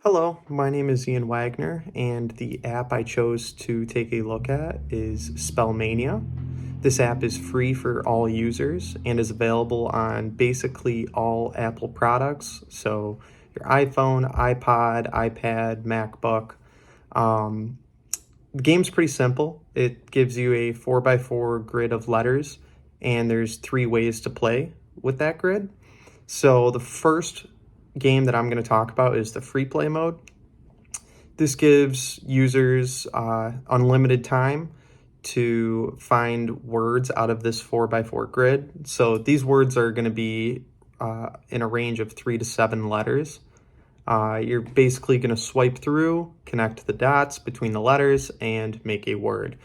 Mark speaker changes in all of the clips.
Speaker 1: Hello, my name is Ian Wagner, and the app I chose to take a look at is Mania. This app is free for all users and is available on basically all Apple products, so your iPhone, iPod, iPad, MacBook. Um, the game's pretty simple. It gives you a 4x4 grid of letters, and there's three ways to play with that grid. So the first game that I'm going to talk about is the free play mode. This gives users unlimited time to find words out of this 4x4 grid. So these words are going to be in a range of 3 to 7 letters. You're basically going to swipe through, connect the dots between the letters, and make a word.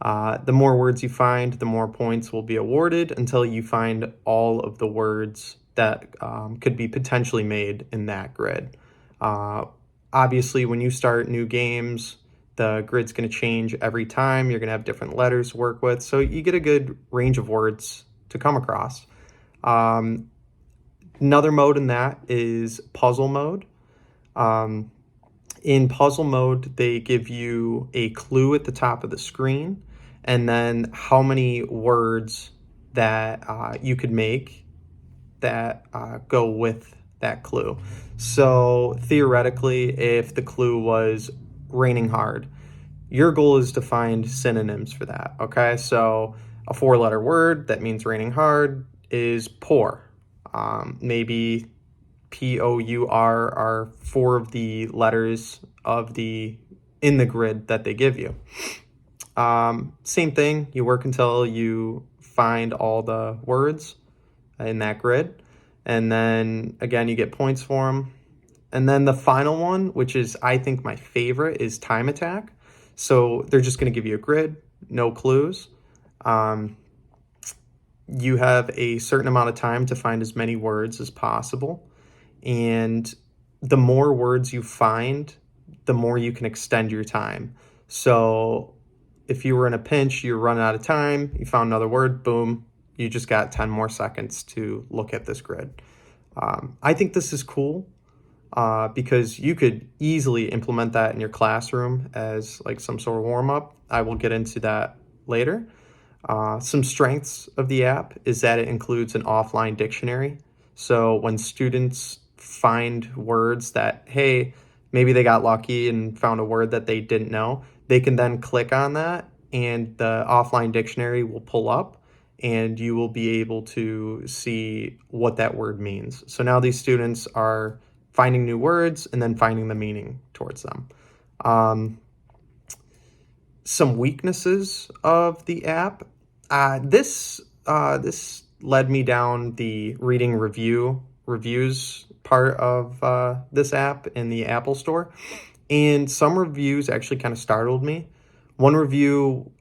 Speaker 1: The more words you find, the more points will be awarded until you find all of the words that could be potentially made in that grid. Obviously, when you start new games, the grid's going to change every time. You're going to have different letters to work with, so you get a good range of words to come across. Another mode in that is puzzle mode. In puzzle mode, they give you a clue at the top of the screen, and then how many words that you could make that go with that clue. So theoretically, if the clue was raining hard, your goal is to find synonyms for that, okay? So a 4-letter word that means raining hard is pour. Maybe P-O-U-R are 4 of the letters in the grid that they give you. Same thing, you work until you find all the words in that grid, and then again you get points for them. And then the final one, which is I think my favorite, is time attack. So they're just going to give you a grid, no clues. You have a certain amount of time to find as many words as possible, and the more words you find, the more you can extend your time. So if you were in a pinch, you're running out of time, you found another word, boom, you just got 10 more seconds to look at this grid. I think this is cool because you could easily implement that in your classroom as like some sort of warm-up. I will get into that later. Some strengths of the app is that it includes an offline dictionary. So when students find words that, hey, maybe they got lucky and found a word that they didn't know, they can then click on that and the offline dictionary will pull up and you will be able to see what that word means. So now these students are finding new words and then finding the meaning towards them. Some weaknesses of the app. This led me down the reading reviews part of this app in the Apple Store, and some reviews actually kind of startled me. One review,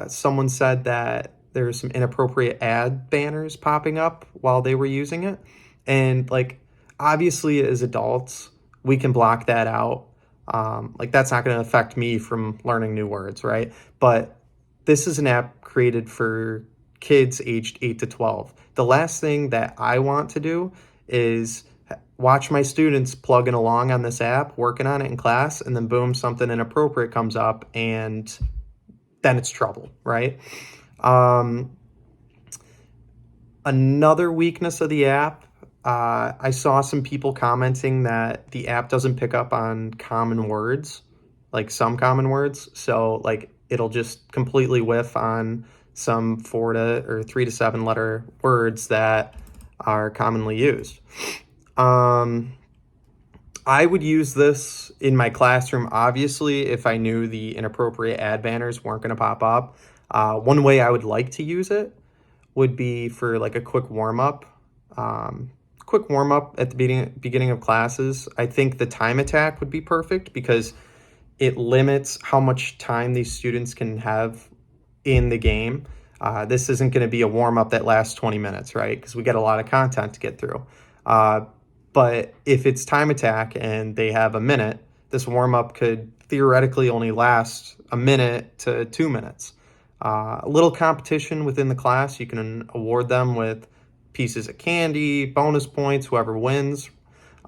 Speaker 1: someone said that there were some inappropriate ad banners popping up while they were using it, and like obviously as adults we can block that out. Like that's not going to affect me from learning new words, right? But this is an app created for kids aged 8 to 12. The last thing that I want to do is watch my students plugging along on this app, working on it in class, and then boom, something inappropriate comes up and then it's trouble, right? Another weakness of the app, I saw some people commenting that the app doesn't pick up on common words, like some common words. So like it'll just completely whiff on some 3 to 7 letter words that are commonly used. I would use this in my classroom, obviously, if I knew the inappropriate ad banners weren't going to pop up. One way I would like to use it would be for like a quick warm-up. At the beginning of classes. I think the time attack would be perfect because it limits how much time these students can have in the game. This isn't going to be a warm-up that lasts 20 minutes, right? Because we get a lot of content to get through. But if it's time attack and they have a minute, this warm-up could theoretically only last a minute to 2 minutes. A little competition within the class, you can award them with pieces of candy, bonus points, whoever wins.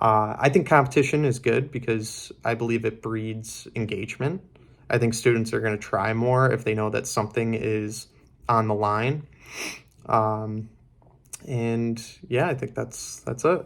Speaker 1: I think competition is good because I believe it breeds engagement. I think students are going to try more if they know that something is on the line. Um, and yeah, I think that's it.